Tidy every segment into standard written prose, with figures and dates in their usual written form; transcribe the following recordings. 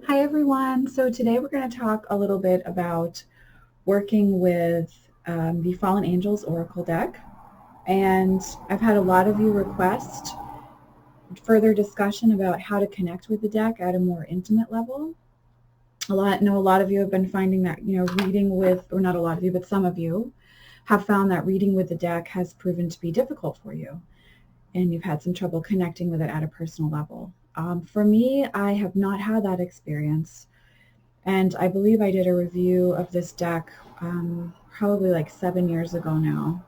Hi everyone. So today we're going to talk a little bit about working with the Fallen Angels Oracle deck. And I've had a lot of you request further discussion about how to connect with the deck at a more intimate level. A lot of you have been finding that, reading with, or not a lot of you, but some of you have found that reading with the deck has proven to be difficult for you. And you've had some trouble connecting with it at a personal level. For me, I have not had that experience. And I believe I did a review of this deck probably like 7 years ago now.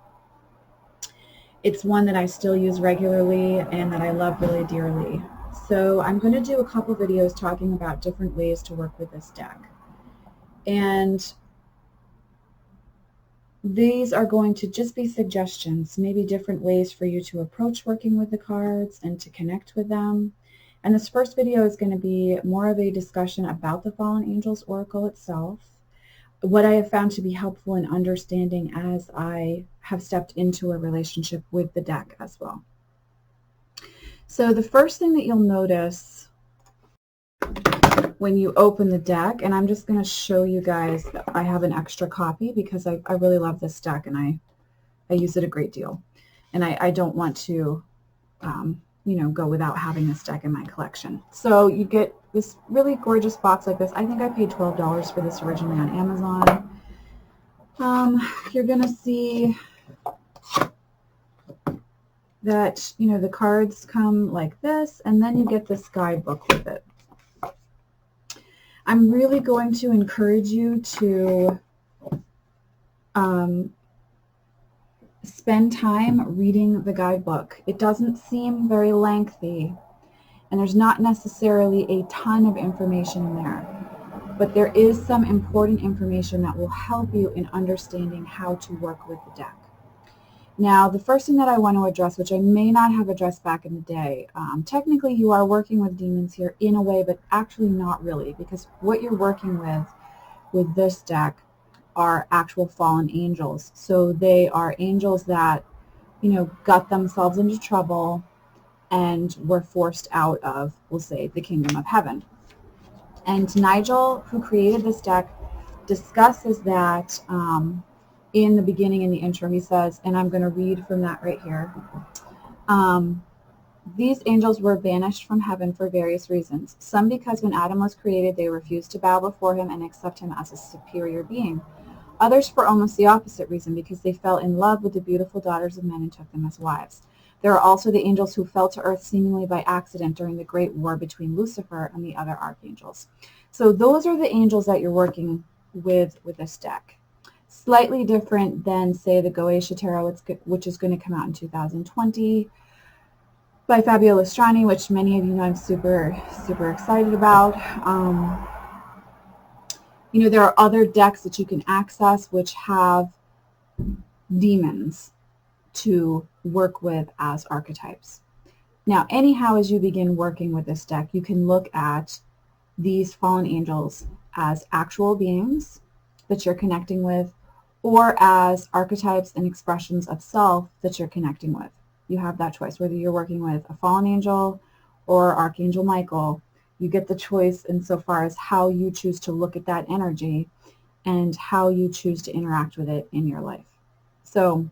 It's one that I still use regularly and that I love really dearly. So I'm going to do a couple videos talking about different ways to work with this deck. And these are going to just be suggestions, maybe different ways for you to approach working with the cards and to connect with them. And this first video is going to be more of a discussion about the Fallen Angels Oracle itself, what I have found to be helpful in understanding as I have stepped into a relationship with the deck as well. So the first thing that you'll notice when you open the deck, and I'm just going to show you guys that I have an extra copy because I really love this deck and I use it a great deal. And I don't want to go without having this deck in my collection. So you get this really gorgeous box like this. I think I paid $12 for this originally on Amazon. You're going to see that, the cards come like this, and then you get this guidebook with it. I'm really going to encourage you to spend time reading the guidebook. It doesn't seem very lengthy, and there's not necessarily a ton of information in there, but there is some important information that will help you in understanding how to work with the deck. Now, the first thing that I want to address, which I may not have addressed back in the day, technically you are working with demons here in a way, but actually not really, because what you're working with this deck are actual fallen angels. So they are angels that, got themselves into trouble and were forced out of, we'll say, the kingdom of heaven. And Nigel, who created this deck, discusses that in the beginning, in the intro. He says, and I'm going to read from that right here. These angels were banished from heaven for various reasons. Some because when Adam was created, they refused to bow before him and accept him as a superior being. Others for almost the opposite reason, because they fell in love with the beautiful daughters of men and took them as wives. There are also the angels who fell to earth seemingly by accident during the great war between Lucifer and the other archangels. So those are the angels that you're working with this deck. Slightly different than, say, the Goetia Tarot, which is going to come out in 2020 by Fabio Lestrani, which many of you know I'm super, super excited about. There are other decks that you can access which have demons to work with as archetypes. Now, anyhow, as you begin working with this deck, you can look at these fallen angels as actual beings that you're connecting with, or as archetypes and expressions of self that you're connecting with. You have that choice, whether you're working with a fallen angel or Archangel Michael. You get the choice insofar as how you choose to look at that energy and how you choose to interact with it in your life. So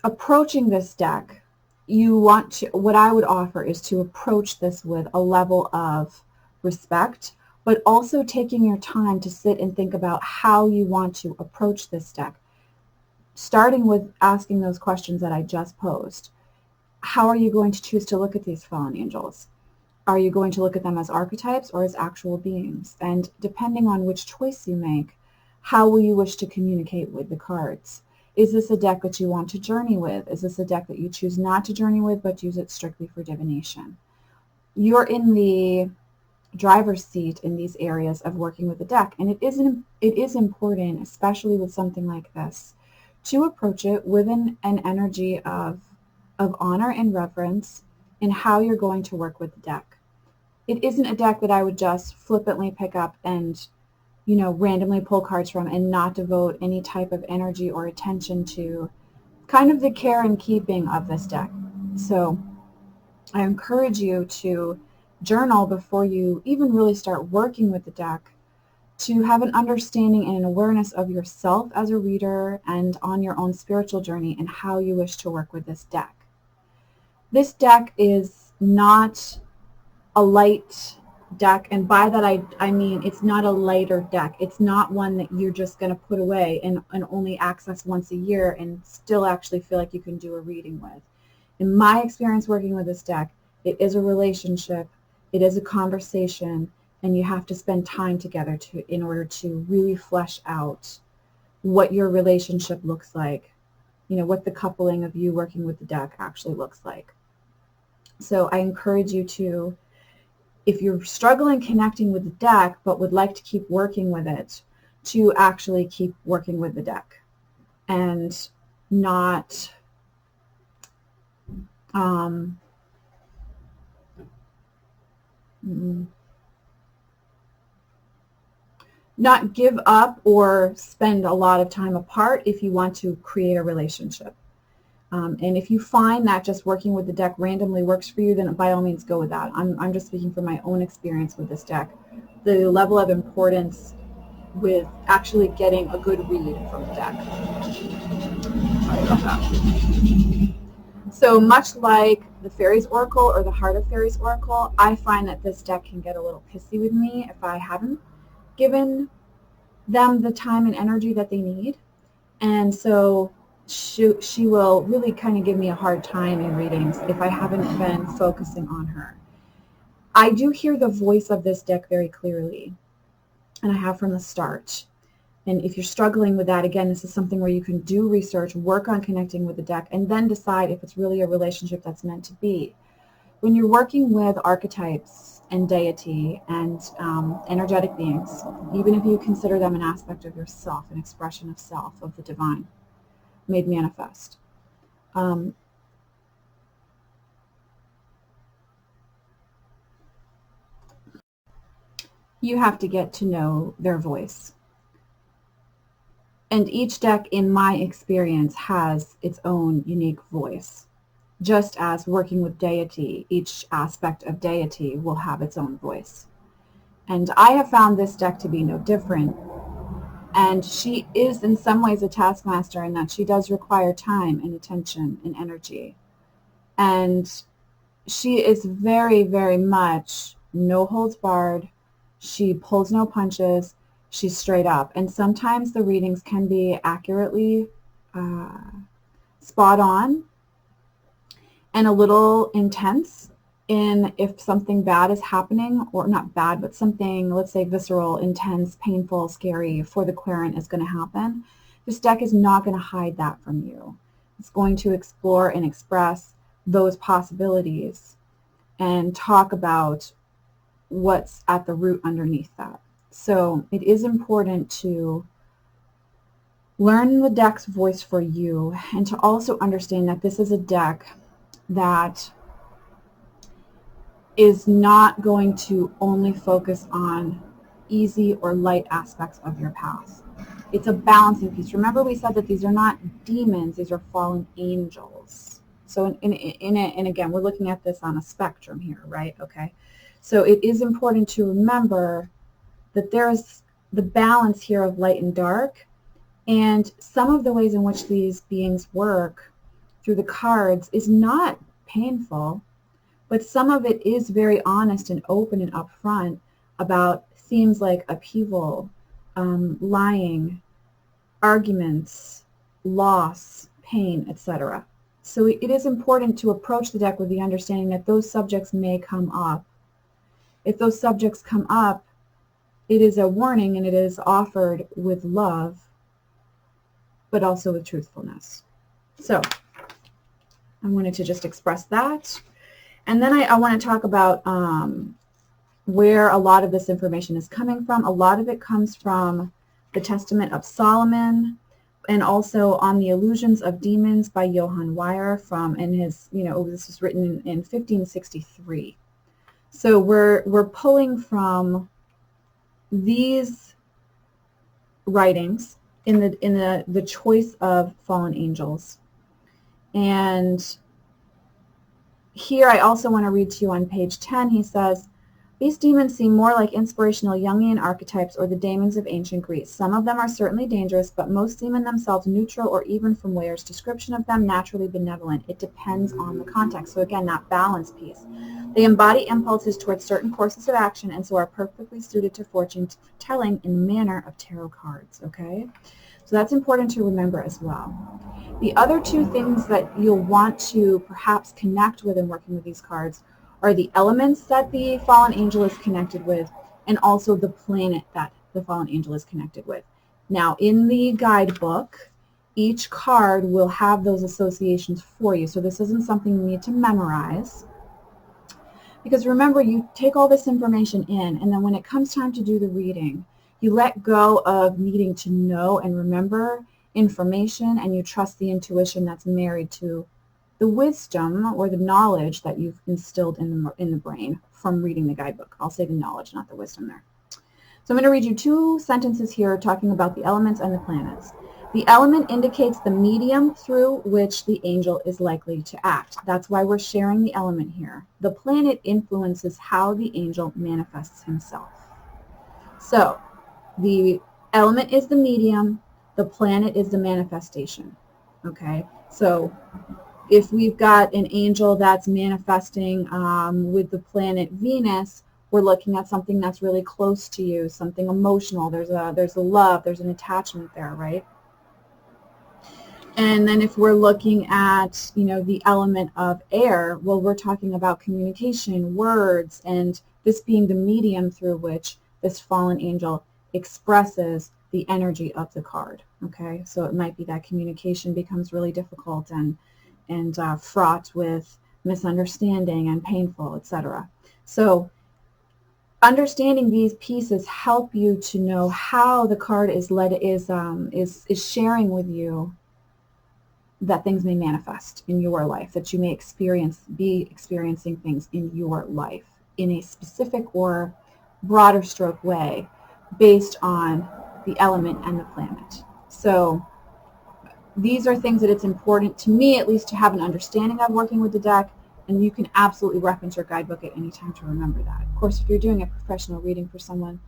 approaching this deck, what I would offer is to approach this with a level of respect, but also taking your time to sit and think about how you want to approach this deck, starting with asking those questions that I just posed. How are you going to choose to look at these fallen angels? Are you going to look at them as archetypes or as actual beings? And depending on which choice you make, how will you wish to communicate with the cards? Is this a deck that you want to journey with? Is this a deck that you choose not to journey with but use it strictly for divination? You're in the driver's seat in these areas of working with the deck, and it is important, especially with something like this, to approach it with an energy of honor and reverence in how you're going to work with the deck. It isn't a deck that I would just flippantly pick up and randomly pull cards from and not devote any type of energy or attention to kind of the care and keeping of this deck. So I encourage you to journal before you even really start working with the deck, to have an understanding and an awareness of yourself as a reader and on your own spiritual journey and how you wish to work with this deck. This deck is not a light deck, and by that I mean it's not a lighter deck. It's not one that you're just going to put away and only access once a year and still actually feel like you can do a reading with. In my experience working with this deck, it is a relationship, it is a conversation, and you have to spend time together in order to really flesh out what your relationship looks like, what the coupling of you working with the deck actually looks like. So I encourage you to, if you're struggling connecting with the deck but would like to keep working with it, to actually keep working with the deck and not not give up or spend a lot of time apart if you want to create a relationship. And if you find that just working with the deck randomly works for you, then by all means go with that. I'm just speaking from my own experience with this deck. The level of importance with actually getting a good read from the deck. Sorry about that. So much like the Fairies Oracle or the Heart of Fairies Oracle, I find that this deck can get a little pissy with me if I haven't given them the time and energy that they need. And so she will really kind of give me a hard time in readings if I haven't been focusing on her. I do hear the voice of this deck very clearly, and I have from the start. And if you're struggling with that, again, this is something where you can do research, work on connecting with the deck, and then decide if it's really a relationship that's meant to be. When you're working with archetypes and deity and energetic beings, even if you consider them an aspect of yourself, an expression of self, of the divine, made manifest. You have to get to know their voice. And each deck, in my experience, has its own unique voice. Just as working with deity, each aspect of deity will have its own voice. And I have found this deck to be no different. And she is in some ways a taskmaster in that she does require time and attention and energy. And she is very, very much no holds barred. She pulls no punches. She's straight up. And sometimes the readings can be accurately spot on and a little intense in if something bad is happening, or not bad, but something, let's say, visceral, intense, painful, scary for the querent is going to happen. This deck is not going to hide that from you. It's going to explore and express those possibilities and talk about what's at the root underneath that. So it is important to learn the deck's voice for you, and to also understand that this is a deck that is not going to only focus on easy or light aspects of your path. It's a balancing piece. Remember, we said that these are not demons, these are fallen angels. So and again, we're looking at this on a spectrum here, right? Okay. So it is important to remember that there's the balance here of light and dark, and some of the ways in which these beings work through the cards is not painful, but some of it is very honest and open and upfront about themes like upheaval, lying, arguments, loss, pain, etc. So it is important to approach the deck with the understanding that those subjects may come up. If those subjects come up, it is a warning, and it is offered with love, but also with truthfulness. So I wanted to just express that. And then I want to talk about where a lot of this information is coming from. A lot of it comes from the Testament of Solomon, and also on the Illusions of Demons by Johann Weyer in his, this was written in 1563. So we're pulling from these writings in the choice of fallen angels. And here I also want to read to you on page 10, he says, These demons seem more like inspirational Jungian archetypes or the daemons of ancient Greece. Some of them are certainly dangerous, but most seem in themselves neutral or, even from Ware's description of them, naturally benevolent. It depends on the context. So again, that balance piece. They embody impulses towards certain courses of action and so are perfectly suited to fortune telling in the manner of tarot cards, okay? So that's important to remember as well. The other two things that you'll want to perhaps connect with in working with these cards are the elements that the fallen angel is connected with and also the planet that the fallen angel is connected with. Now, in the guidebook, each card will have those associations for you. So this isn't something you need to memorize. Because remember, you take all this information in, and then when it comes time to do the reading, you let go of needing to know and remember information, and you trust the intuition that's married to the wisdom or the knowledge that you've instilled in the brain from reading the guidebook. I'll say the knowledge, not the wisdom there. So I'm going to read you two sentences here talking about the elements and the planets. The element indicates the medium through which the angel is likely to act. That's why we're sharing the element here. The planet influences how the angel manifests himself. So the element is the medium, the planet is the manifestation. Okay, so if we've got an angel that's manifesting with the planet Venus, we're looking at something that's really close to you, something emotional. There's a love, there's an attachment there, right? And then if we're looking at, the element of air, well, we're talking about communication, words, and this being the medium through which this fallen angel expresses the energy of the card. Okay, so it might be that communication becomes really difficult and fraught with misunderstanding and painful, etc. So understanding these pieces help you to know how the card is sharing with you that things may manifest in your life, that you may be experiencing things in your life in a specific or broader stroke way based on the element and the planet. So these are things that it's important to me, at least, to have an understanding of working with the deck, and you can absolutely reference your guidebook at any time to remember that. Of course, if you're doing a professional reading for someone,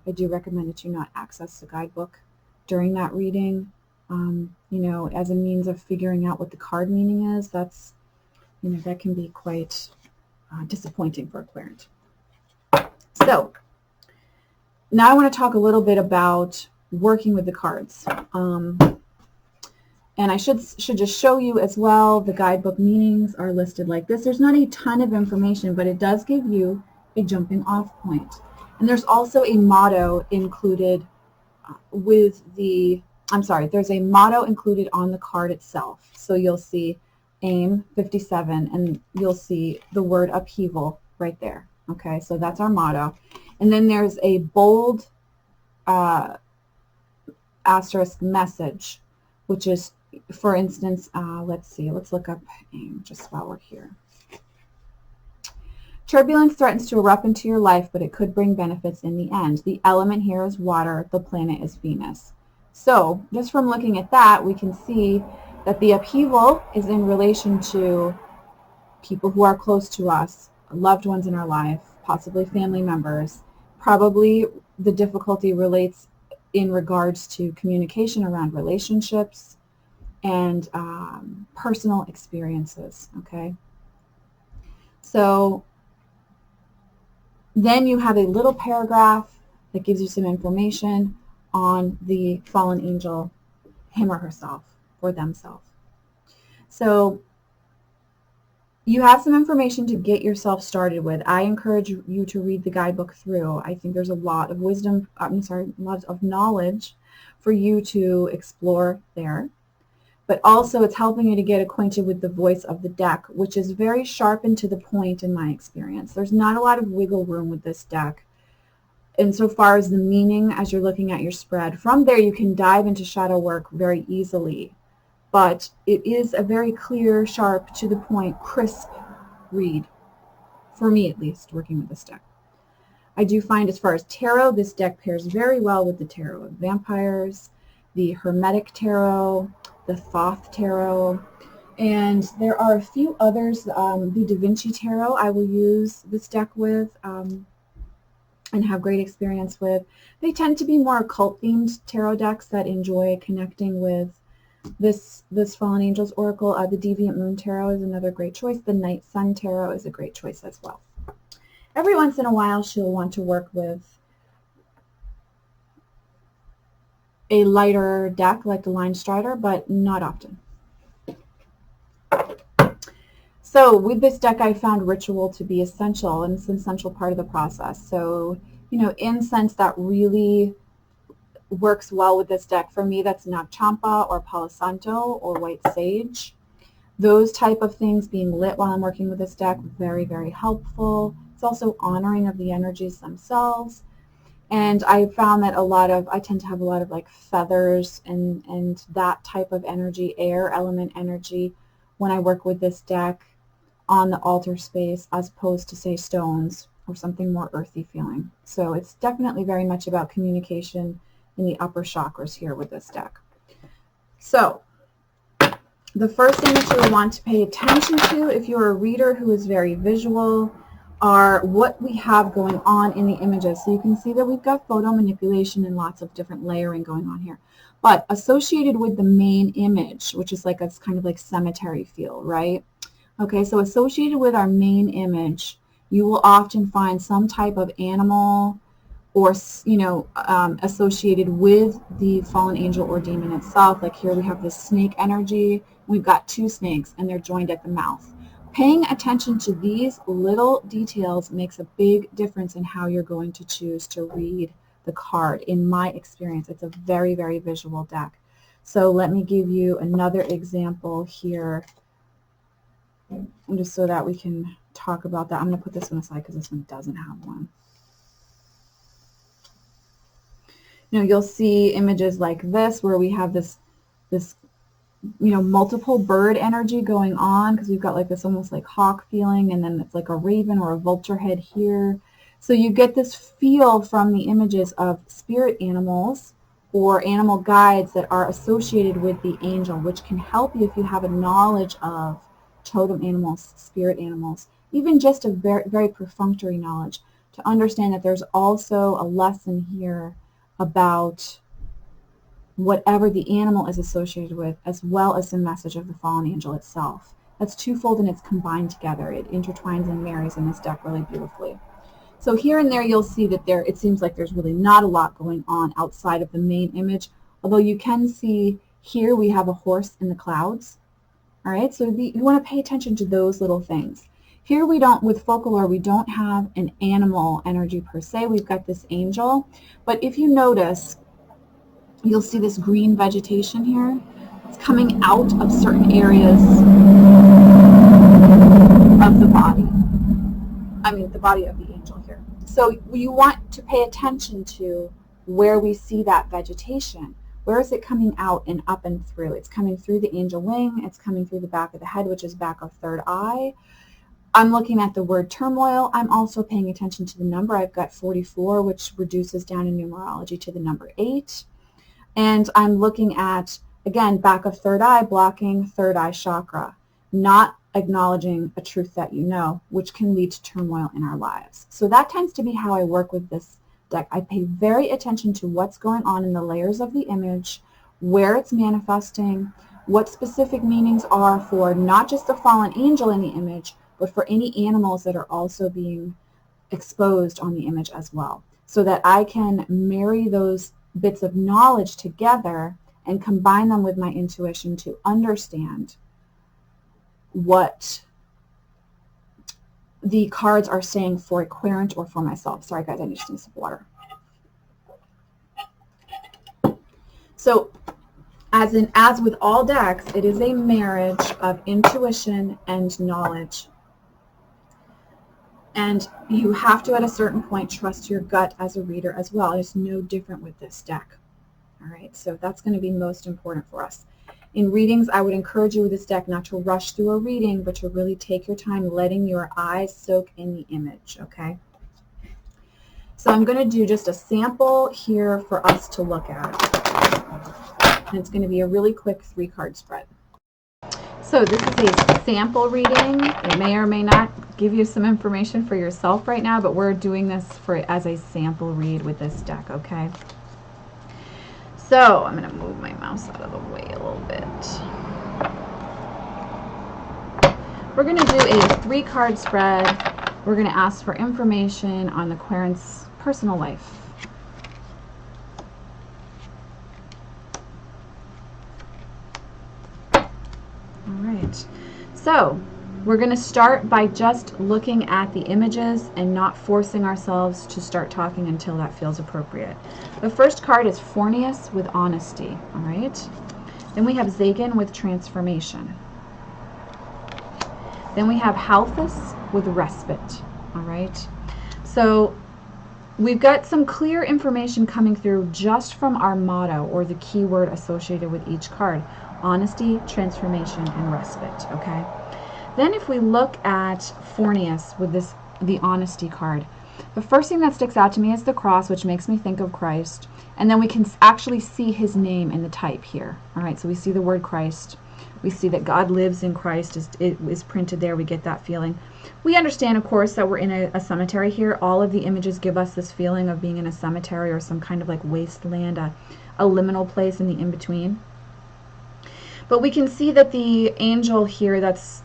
I do recommend that you not access the guidebook during that reading, as a means of figuring out what the card meaning is. That's, that can be quite disappointing for a clairant. So now I want to talk a little bit about working with the cards. And I should just show you as well, the guidebook meanings are listed like this. There's not a ton of information, but it does give you a jumping off point. And there's also a motto included there's a motto included on the card itself. So you'll see AIM 57, and you'll see the word upheaval right there. Okay, so that's our motto. And then there's a bold asterisk message, which is, for instance, let's look up AIM just while we're here. Turbulence threatens to erupt into your life, but it could bring benefits in the end. The element here is water, the planet is Venus. So just from looking at that, we can see that the upheaval is in relation to people who are close to us, loved ones in our life, possibly family members. Probably the difficulty relates in regards to communication around relationships and personal experiences, okay? So then you have a little paragraph that gives you some information on the fallen angel, him or herself, or themselves. So you have some information to get yourself started with. I encourage you to read the guidebook through. I think there's a lot of a lot of knowledge for you to explore there. But also it's helping you to get acquainted with the voice of the deck, which is very sharp and to the point in my experience. There's not a lot of wiggle room with this deck insofar as the meaning as you're looking at your spread. From there you can dive into shadow work very easily, but it is a very clear, sharp, to the point, crisp read, for me at least, working with this deck. I do find, as far as tarot, this deck pairs very well with the Tarot of Vampires, the Hermetic Tarot, the Thoth Tarot, and there are a few others. The Da Vinci Tarot I will use this deck with. and have great experience with. They tend to be more occult themed tarot decks that enjoy connecting with this Fallen Angels Oracle. The Deviant Moon Tarot is another great choice. The Night Sun Tarot is a great choice as well. Every once in a while she'll want to work with a lighter deck like the Line Strider, but not often. So with this deck, I found ritual to be essential, and it's an essential part of the process. So, you know, incense that really works well with this deck, for me, that's Nag Champa or Palo Santo or White Sage. Those type of things being lit while I'm working with this deck, very, very helpful. It's also honoring of the energies themselves. And I found that I tend to have a lot of like feathers and that type of energy, air element energy, when I work with this deck on the altar space, as opposed to, say, stones or something more earthy feeling. So it's definitely very much about communication in the upper chakras here with this deck. So the first thing that you would want to pay attention to, if you're a reader who is very visual, are what we have going on in the images. So you can see that we've got photo manipulation and lots of different layering going on here. But associated with the main image, which is like a kind of like cemetery feel, right? Okay, so associated with our main image, you will often find some type of animal or, you know, associated with the fallen angel or demon itself. Like here we have this snake energy. We've got two snakes and they're joined at the mouth. Paying attention to these little details makes a big difference in how you're going to choose to read the card. In my experience, it's a very, very visual deck. So let me give you another example here, just so that we can talk about that. I'm going to put this one aside because this one doesn't have one. You know, you'll see images like this where we have this you know, multiple bird energy going on, because we've got like this almost like hawk feeling, and then it's like a raven or a vulture head here. So you get this feel from the images of spirit animals or animal guides that are associated with the angel, which can help you if you have a knowledge of totem animals, spirit animals, even just a very, very perfunctory knowledge, to understand that there's also a lesson here about whatever the animal is associated with, as well as the message of the fallen angel itself. That's twofold and it's combined together. It intertwines and marries in this deck really beautifully. So here and there you'll see that it seems like there's really not a lot going on outside of the main image, although you can see here we have a horse in the clouds. All right, so you want to pay attention to those little things. Here we don't, with folklore, we don't have an animal energy per se. We've got this angel, but if you notice, you'll see this green vegetation here. It's coming out of certain areas of the body. I mean, the body of the angel here. So you want to pay attention to where we see that vegetation. Where is it coming out and up and through? It's coming through the angel wing. It's coming through the back of the head, which is back of third eye. I'm looking at the word turmoil. I'm also paying attention to the number. I've got 44, which reduces down in numerology to the number 8. And I'm looking at, again, back of third eye, blocking third eye chakra, not acknowledging a truth that you know, which can lead to turmoil in our lives. So that tends to be how I work with this deck. I pay very attention to what's going on in the layers of the image, where it's manifesting, what specific meanings are for not just the fallen angel in the image, but for any animals that are also being exposed on the image as well, so that I can marry those bits of knowledge together and combine them with my intuition to understand what the cards are saying for a querent or for myself. Sorry guys, I need to drink some water. So as with all decks, it is a marriage of intuition and knowledge. And you have to, at a certain point, trust your gut as a reader as well. It's no different with this deck. All right, so that's going to be most important for us. In readings, I would encourage you with this deck not to rush through a reading, but to really take your time letting your eyes soak in the image, okay? So I'm going to do just a sample here for us to look at. And it's going to be a really quick 3-card spread. So this is a sample reading. It may or may not give you some information for yourself right now, but we're doing this as a sample read with this deck, okay? So I'm going to move my mouse out of the way a little bit. We're going to do a 3-card spread. We're going to ask for information on the querent's personal life. Alright, so we're going to start by just looking at the images and not forcing ourselves to start talking until that feels appropriate. The first card is Fornius with honesty. Alright, then we have Zagan with transformation. Then we have Halthus with respite. Alright, so we've got some clear information coming through just from our motto or the keyword associated with each card. Honesty, transformation, and respite, okay? Then if we look at Fornius with the honesty card, the first thing that sticks out to me is the cross, which makes me think of Christ. And then we can actually see his name in the type here. All right, so we see the word Christ. We see that God lives in Christ. It is printed there. We get that feeling. We understand, of course, that we're in a cemetery here. All of the images give us this feeling of being in a cemetery or some kind of like wasteland, a liminal place in the in-between. But we can see that the angel here that's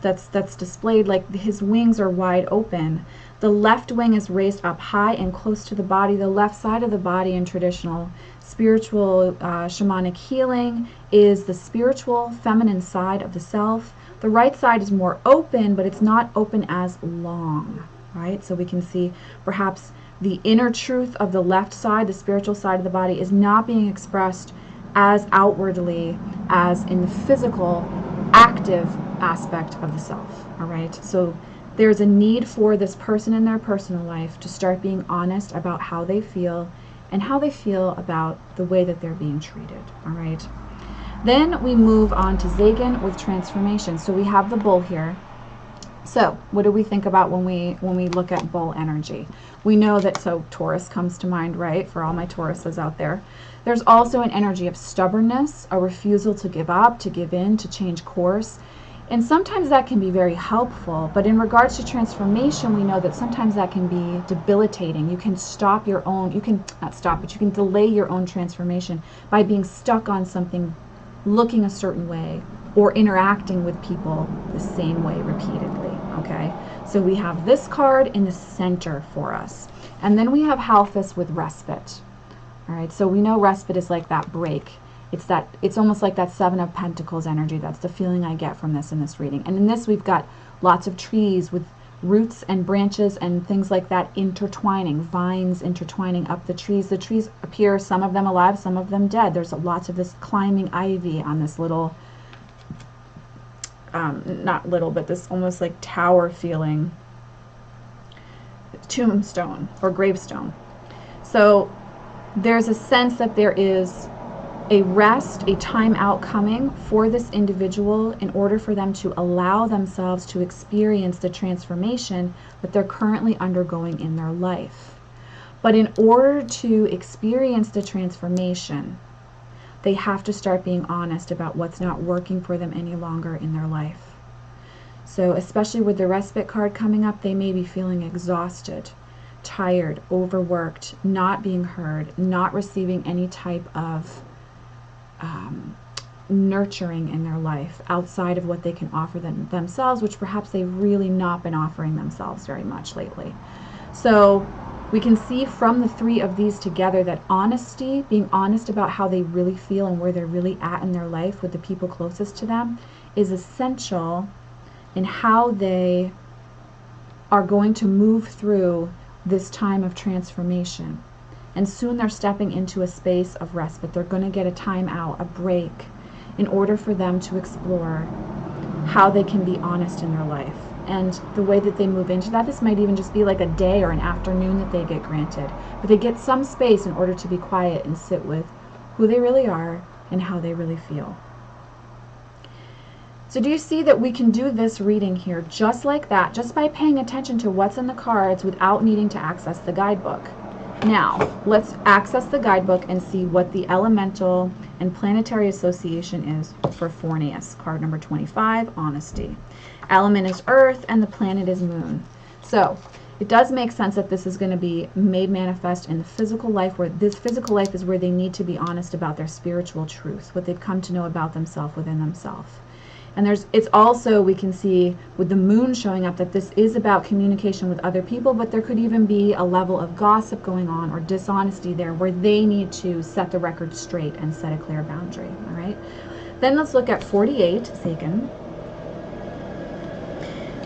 displayed, like his wings are wide open. The left wing is raised up high and close to the body. The left side of the body in traditional spiritual shamanic healing is the spiritual feminine side of the self. The right side is more open, but it's not open as long, right? So we can see perhaps the inner truth of the left side, the spiritual side of the body, is not being expressed as outwardly as in the physical, active aspect of the self, all right? So there's a need for this person in their personal life to start being honest about how they feel and how they feel about the way that they're being treated, all right? Then we move on to Zagan with transformation. So we have the bull here. So what do we think about when we look at bull energy? We know that, so Taurus comes to mind, right, for all my Tauruses out there. There's also an energy of stubbornness, a refusal to give up, to give in, to change course. And sometimes that can be very helpful, but in regards to transformation, we know that sometimes that can be debilitating. You can stop your own, you can not stop, but you can delay your own transformation by being stuck on something, looking a certain way, or interacting with people the same way repeatedly, okay? So we have this card in the center for us. And then we have Halthus with respite. All right, so we know respite is like that break. It's almost like that 7 of Pentacles energy. That's the feeling I get from this in this reading. And in this, we've got lots of trees with roots and branches and things like that intertwining, vines intertwining up the trees. The trees appear, some of them alive, some of them dead. There's lots of this climbing ivy on this little, not little, but this almost like tower feeling tombstone or gravestone. So there's a sense that there is a rest, a time out coming for this individual in order for them to allow themselves to experience the transformation that they're currently undergoing in their life. But in order to experience the transformation, they have to start being honest about what's not working for them any longer in their life. So especially with the respite card coming up, they may be feeling exhausted, tired, overworked, not being heard, not receiving any type of nurturing in their life outside of what they can offer themselves, which perhaps they've really not been offering themselves very much lately. So we can see from the 3 of these together that honesty, being honest about how they really feel and where they're really at in their life with the people closest to them, is essential in how they are going to move through this time of transformation. And soon they're stepping into a space of respite. They're going to get a time out, a break, in order for them to explore how they can be honest in their life. And the way that they move into that, this might even just be like a day or an afternoon that they get granted. But they get some space in order to be quiet and sit with who they really are and how they really feel. So do you see that we can do this reading here just like that, just by paying attention to what's in the cards without needing to access the guidebook? Now, let's access the guidebook and see what the elemental and planetary association is for Fornius. Card number 25, honesty. Element is earth and the planet is moon. So it does make sense that this is going to be made manifest in the physical life, where this physical life is where they need to be honest about their spiritual truth, what they've come to know about themselves within themselves. And it's also, we can see with the moon showing up, that this is about communication with other people, but there could even be a level of gossip going on or dishonesty there where they need to set the record straight and set a clear boundary. All right. Then let's look at 48, Seiken.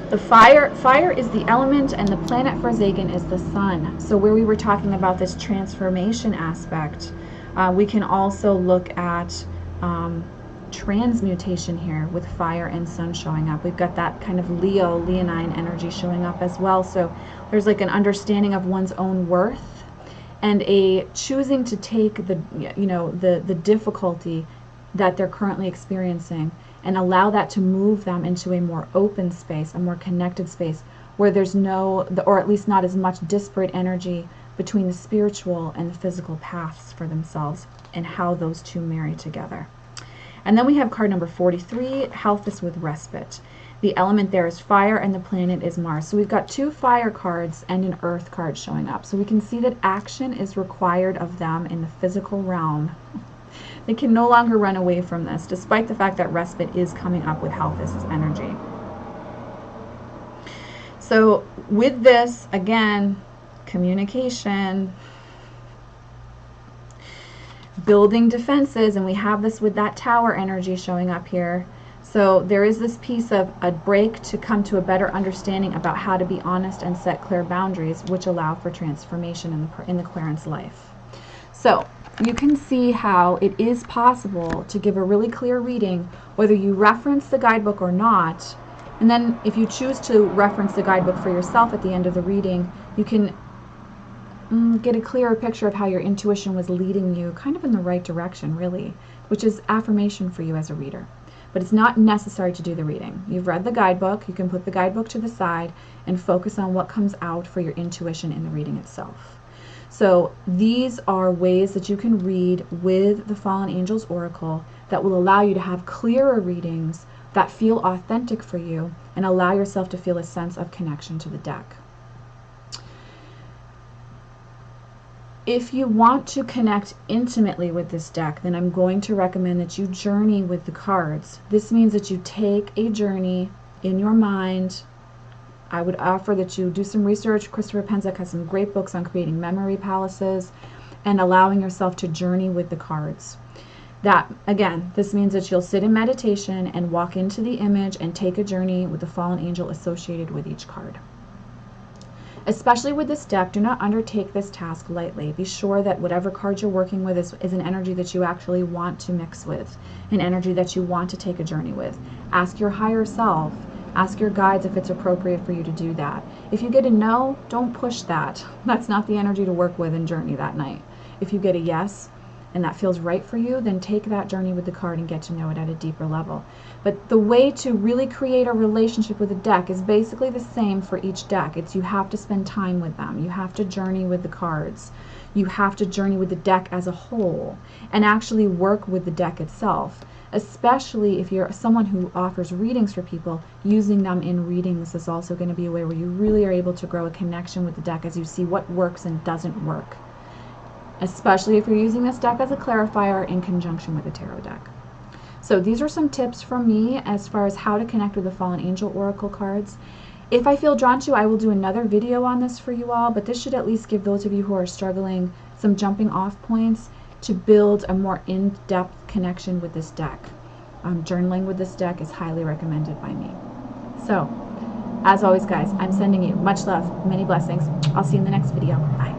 The fire is the element, and the planet for Zagan is the sun. So where we were talking about this transformation aspect, we can also look at transmutation here with fire and sun showing up. We've got that kind of leonine energy showing up as well. So there's like an understanding of one's own worth and a choosing to take the difficulty that they're currently experiencing and allow that to move them into a more open space, a more connected space, where there's or at least not as much disparate energy between the spiritual and the physical paths for themselves, and how those two marry together. And then we have card number 43, Healthis with Respite. The element there is fire, and the planet is Mars. So we've got 2 fire cards and an earth card showing up. So we can see that action is required of them in the physical realm. They can no longer run away from this, despite the fact that respite is coming up with Healthis' energy. So with this, again, communication, building defenses, and we have this with that tower energy showing up here. So there is this piece of a break to come to a better understanding about how to be honest and set clear boundaries, which allow for transformation in the querent's life. So you can see how it is possible to give a really clear reading, whether you reference the guidebook or not. And then if you choose to reference the guidebook for yourself at the end of the reading, you can get a clearer picture of how your intuition was leading you kind of in the right direction, really, which is affirmation for you as a reader. But it's not necessary to do the reading. You've read the guidebook. You can put the guidebook to the side and focus on what comes out for your intuition in the reading itself. So these are ways that you can read with the Fallen Angels Oracle that will allow you to have clearer readings that feel authentic for you and allow yourself to feel a sense of connection to the deck. If you want to connect intimately with this deck, then I'm going to recommend that you journey with the cards. This means that you take a journey in your mind. I would offer that you do some research. Christopher Penzak has some great books on creating memory palaces and allowing yourself to journey with the cards. That, again, this means that you'll sit in meditation and walk into the image and take a journey with the fallen angel associated with each card. Especially with this deck, do not undertake this task lightly. Be sure that whatever card you're working with is an energy that you actually want to mix with, an energy that you want to take a journey with. Ask your higher self, ask your guides if it's appropriate for you to do that. If you get a no, don't push that. That's not the energy to work with and journey that night. If you get a yes, and that feels right for you, then take that journey with the card and get to know it at a deeper level. But the way to really create a relationship with a deck is basically the same for each deck. It's you have to spend time with them. You have to journey with the cards. You have to journey with the deck as a whole and actually work with the deck itself. Especially if you're someone who offers readings for people, using them in readings is also going to be a way where you really are able to grow a connection with the deck as you see what works and doesn't work. Especially if you're using this deck as a clarifier in conjunction with the tarot deck. So these are some tips from me as far as how to connect with the Fallen Angel Oracle cards. If I feel drawn to, I will do another video on this for you all, but this should at least give those of you who are struggling some jumping off points to build a more in-depth connection with this deck. Journaling with this deck is highly recommended by me. So, as always guys, I'm sending you much love, many blessings. I'll see you in the next video. Bye.